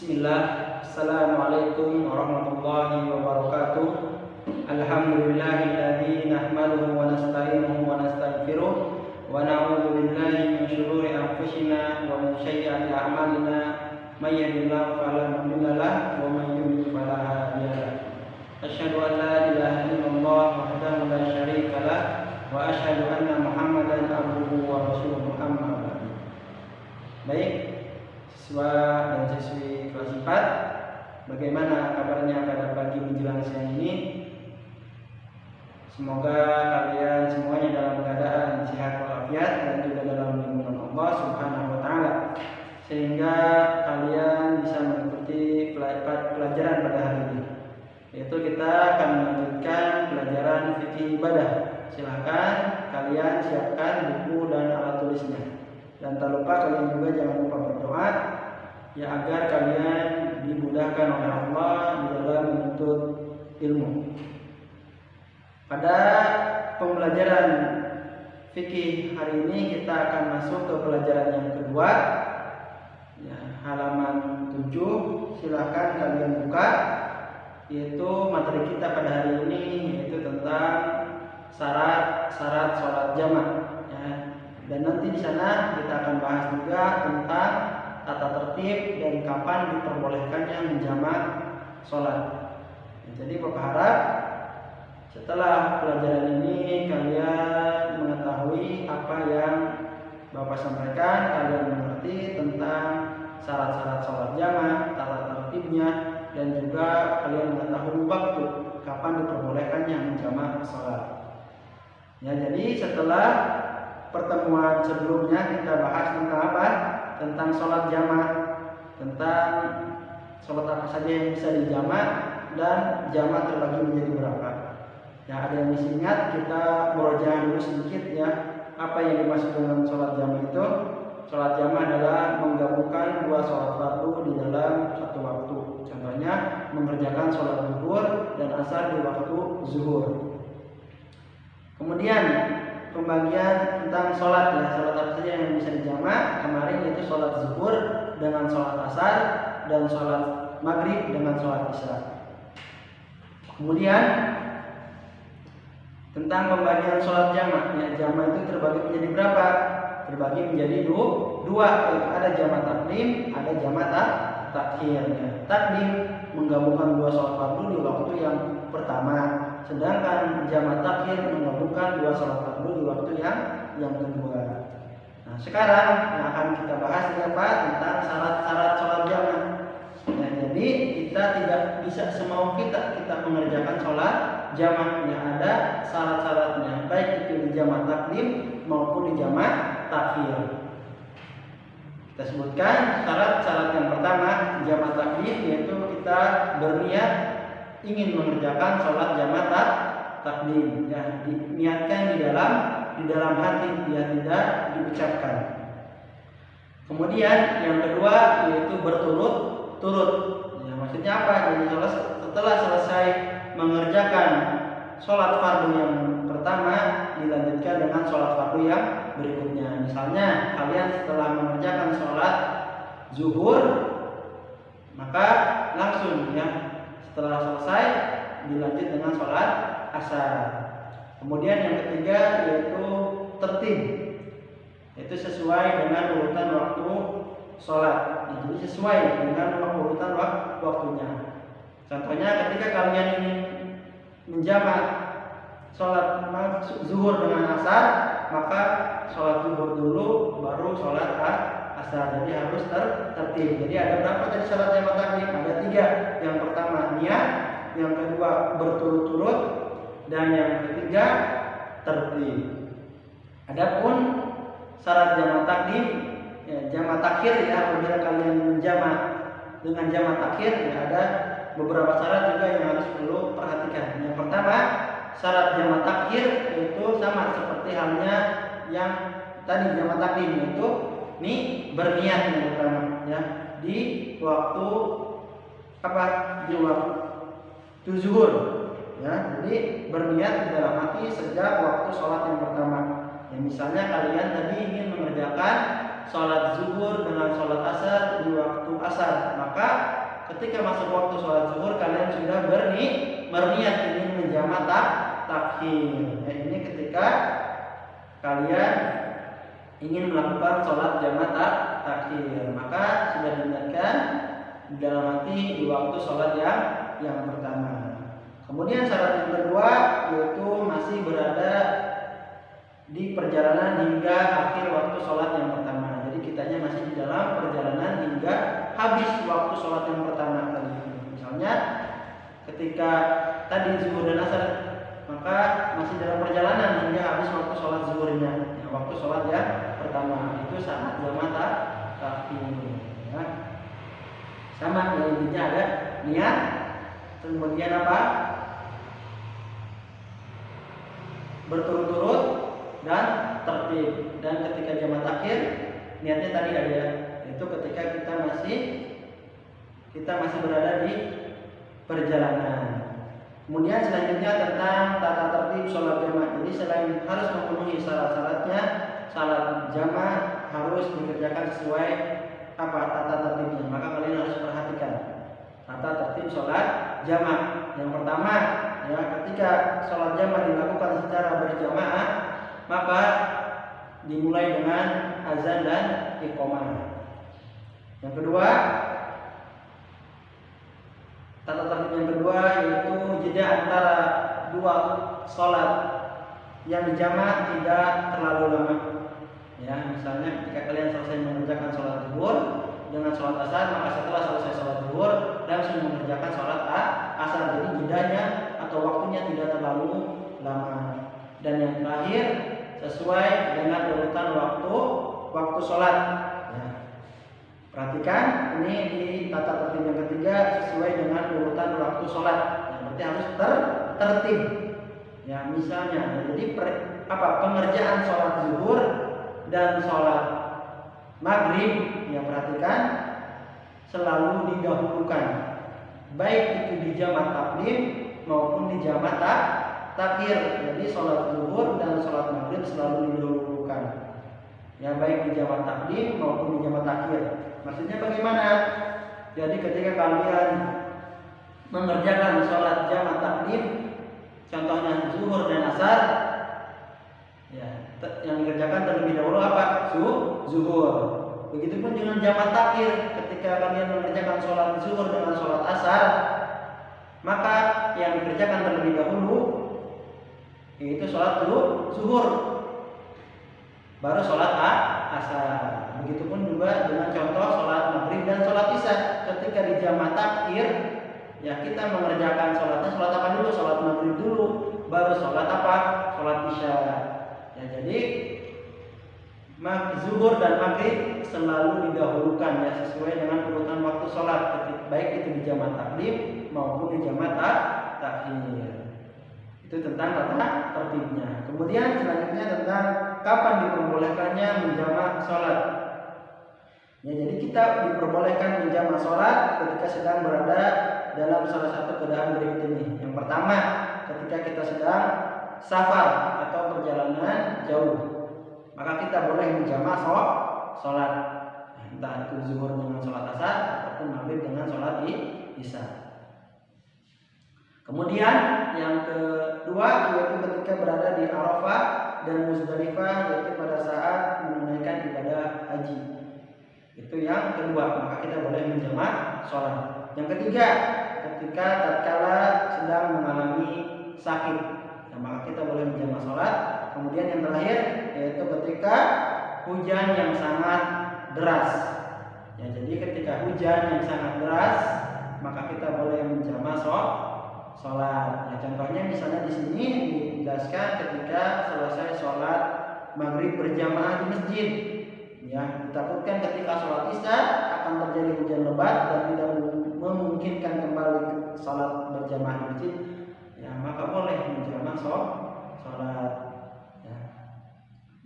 Bismillah. Assalamualaikum warahmatullahi wabarakatuh. Alhamdulillahilladzi nahmaduhu wa nasta'inuhu wa nastaghfiruh wa na'udzu billahi min syururi anfusina wa min sayyiati a'malina may yahdihillahu fala mudilla lahu wa may yudlil fala hadiya lahu. Asyhadu an la ilaha illallah wahdahu la syarika lah wa asyhadu anna Muhammadan abduhu wa rasuluhu amma ba'du. Baik, siswa dan siswi kelas 4, bagaimana kabarnya pada pagi menjelang siang ini? Semoga kalian semuanya dalam keadaan sehat walafiat dan juga dalam lindungan Allah Subhanahu wa taala, sehingga kalian bisa mengikuti pelajaran pada hari ini. Yaitu kita akan melanjutkan pelajaran fikih ibadah. Silahkan kalian siapkan buku dan alat tulisnya. Dan tak lupa kalian juga jangan lupa berdoa ya agar kalian dimudahkan oleh Allah di dalam menuntut ilmu. Pada pembelajaran fikih hari ini kita akan masuk ke pelajaran yang kedua, ya, halaman 7. Silahkan kalian buka, yaitu materi kita pada hari ini yaitu tentang syarat sholat jamaah. Dan nanti di sana kita akan bahas juga tentang tata tertib dan kapan diperbolehkannya menjamak sholat. Jadi Bapak harap setelah pelajaran ini kalian mengetahui apa yang Bapak sampaikan, kalian mengerti tentang syarat-syarat sholat jamaah, tata tertibnya, dan juga kalian mengetahui waktu kapan diperbolehkannya menjamak sholat. Ya, jadi setelah pertemuan sebelumnya kita bahas tentang apa? Tentang sholat jamaah, tentang sholat apa saja yang bisa dijamak dan jamaah terbagi menjadi berapa. Ya, ada yang masih ingat, kita murojaah dulu sedikit ya. Apa yang dimaksud dengan sholat jamaah itu? Sholat jamaah adalah menggabungkan dua sholat fardu di dalam satu waktu. Contohnya mengerjakan sholat zuhur dan asar di waktu zuhur. Kemudian pembagian tentang sholat, ya, sholat apa saja yang bisa dijamak kemarin, yaitu sholat zuhur dengan sholat asar dan sholat maghrib dengan sholat isya. Kemudian tentang pembagian sholat jamaah, ya, jamaah itu terbagi menjadi berapa? Terbagi menjadi dua, yaitu ada jamaah takdim, ada jamaah takhir. Ya. Takdim menggabungkan dua sholat fardu di waktu yang pertama, sedangkan jamaah takhir menggabungkan dua sholat fardu di waktu yang kedua. Nah, sekarang yang akan kita bahas apa? Tentang syarat-syarat sholat jamaah. Nah, jadi kita tidak bisa semau kita mengerjakan sholat jamaah, yang ada syarat-syaratnya, baik itu di jamaah takdim maupun di jamaah takhir. Kita sebutkan syarat-syarat yang pertama, jamaah takdim, yaitu kita berniat ingin mengerjakan sholat jamaah takdim, ya, diniatkan di dalam hati, ya, tidak diucapkan. Kemudian yang kedua yaitu berturut-turut. Ya, maksudnya apa? Jadi setelah selesai mengerjakan sholat fardu yang pertama, dilanjutkan dengan sholat fardu yang berikutnya. Misalnya kalian setelah mengerjakan sholat zuhur, maka langsung, ya, setelah selesai dilanjut dengan sholat asar. Kemudian yang ketiga yaitu tertib, itu sesuai dengan urutan waktu sholat. Jadi sesuai dengan urutan waktunya. Contohnya ketika kalian ingin menjamak sholat zuhur dengan asar, maka sholat zuhur dulu baru sholat asar. Jadi harus tertib. Jadi ada berapa tadi syarat jamaah takdim? Ada 3. Yang pertama niat, yang kedua berturut-turut, dan yang ketiga tertib. Adapun syarat jamaah takdim, ya, jamaah takhir, ya, apabila kalian menjamak dengan jamaah takhir, ya, ada beberapa syarat juga yang harus perlu perhatikan. Yang pertama, syarat jamaah takhir itu sama seperti halnya yang tadi jamaah takdim, yaitu berniat yang pertama, ya, di waktu apa? Di waktu zuhur, ya. Jadi berniat di dalam hati sejak waktu sholat yang pertama. Ya, misalnya kalian tadi ingin mengerjakan sholat zuhur dengan sholat asar di waktu asar, maka Maka ketika masuk waktu sholat zuhur kalian sudah berniat ingin menjamak takhir. Ini ketika kalian ingin melakukan sholat jamak takhir, maka sudah diniatkan dalam hati di waktu sholat yang pertama. Kemudian syarat yang kedua yaitu masih berada di perjalanan hingga akhir waktu sholat yang pertama. Jadi kitanya masih di dalam perjalanan hingga habis waktu sholat yang pertama tadi. Misalnya ketika tadi zuhur dan asar, maka masih dalam perjalanan hingga habis waktu sholat zuhurnya, waktu sholat yang pertama. Itu saat jamak takhir. Ya. Sama, ya, intinya ada niat, kemudian apa? Berturut-turut dan tertib. Dan ketika jamak takhir niatnya tadi ada, yaitu ketika kita masih berada di perjalanan. Kemudian selanjutnya tentang tata tertib sholat jamak. Jadi selain harus memenuhi syarat-syaratnya, sholat jamak harus dikerjakan sesuai tata tertibnya. Maka kalian harus perhatikan tata tertib sholat jamak. Yang pertama, ya, ketika sholat jamak dilakukan secara berjamaah, maka dimulai dengan azan dan iqamah. Yang kedua, tata tertib yang kedua yaitu jeda antara dua sholat yang dijamak tidak terlalu lama. Ya, misalnya ketika kalian selesai mengerjakan sholat zuhur dengan sholat asar, maka setelah selesai sholat zuhur langsung mengerjakan sholat asar. Jadi jedanya atau waktunya tidak terlalu lama. Dan yang terakhir, sesuai dengan urutan waktu sholat. Ya. Perhatikan ini di tata tertib yang ketiga sesuai dengan urutan waktu sholat. Ya, berarti harus tertib. Ya, misalnya, jadi pengerjaan sholat zuhur dan sholat maghrib, ya, perhatikan selalu didahulukan, baik itu di jamak takdim maupun di jamak takhir. Jadi sholat zuhur dan sholat maghrib selalu didahulukan, ya, baik di jamak takdim maupun di jamak takhir. Maksudnya bagaimana? Jadi ketika kalian mengerjakan sholat jamak takdim, contohnya zuhur dan asar, ya, yang dikerjakan terlebih dahulu apa? Zuhur. Begitupun dengan jamak takhir, ketika kalian mengerjakan sholat zuhur dengan sholat asar, maka yang dikerjakan terlebih dahulu yaitu sholat zuhur, baru sholat asar. Begitupun juga dengan contoh sholat maghrib dan sholat isya. Ketika di jamak takhir, ya, kita mengerjakan sholatnya sholat apa dulu? Sholat maghrib dulu, baru sholat apa? Sholat isya. Ya, jadi zuhur dan maghrib selalu didahulukan, ya, sesuai dengan urutan waktu sholat, baik itu di jamak takdim maupun di jamak takhir. Itu tentang tata tertibnya. Kemudian selanjutnya tentang kapan diperbolehkannya menjamak sholat. Ya, jadi kita diperbolehkan menjamak sholat ketika sedang berada dalam salah satu keadaan berikut ini. Yang pertama, ketika kita sedang safar atau perjalanan jauh, maka kita boleh menjamak sholat, entah itu zuhur dengan sholat asar ataupun maghrib dengan sholat isya. Kemudian yang kedua yaitu ketika berada di Arafah dan Muzdalifah, yaitu pada saat menunaikan ibadah haji. Itu yang kedua, maka kita boleh menjamak sholat. Yang ketiga, ketika tatkala sedang mengalami sakit, ya, maka kita boleh menjamak sholat. Kemudian yang terakhir yaitu ketika hujan yang sangat deras. Ya, jadi ketika hujan yang sangat deras, maka kita boleh menjamak sholat. Ya, contohnya misalnya di sini dijelaskan ketika selesai sholat maghrib berjamaah di masjid. Ya, ditakutkan ketika sholat isya akan terjadi hujan lebat dan tidak memungkinkan kembali ke sholat berjamaah di masjid. Ya, maka boleh menjamak sholat. Ya.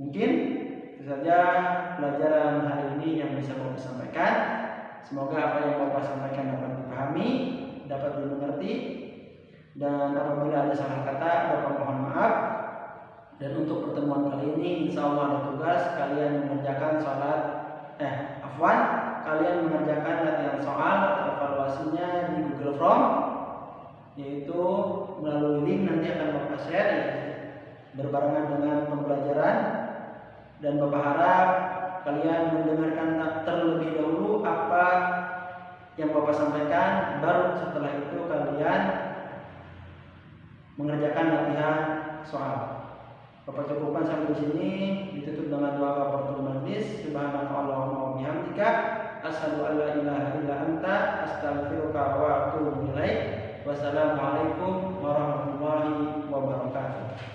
Mungkin itu saja pelajaran hari ini yang bisa Bapak sampaikan. Semoga apa yang Bapak sampaikan dapat dipahami, dapat dimengerti. Dan apabila ada salah kata, Bapak mohon maaf. Dan untuk pertemuan kali ini, insya Allah ada tugas kalian mengerjakan kalian mengerjakan latihan soal yaitu melalui link nanti akan Bapak share ya, berbarengan dengan pembelajaran, dan Bapak harap kalian mendengarkan terlebih dahulu apa yang Bapak sampaikan, baru setelah itu kalian mengerjakan latihan soal. Bapak cukupkan sampai di sini, ditutup dengan doa kafaratul majlis. Subhanakallahumma wa bihamdika asyhadu an la ilaha illa anta astaghfiruka wa atubu ilaik. Wassalamualaikum warahmatullahi wabarakatuh.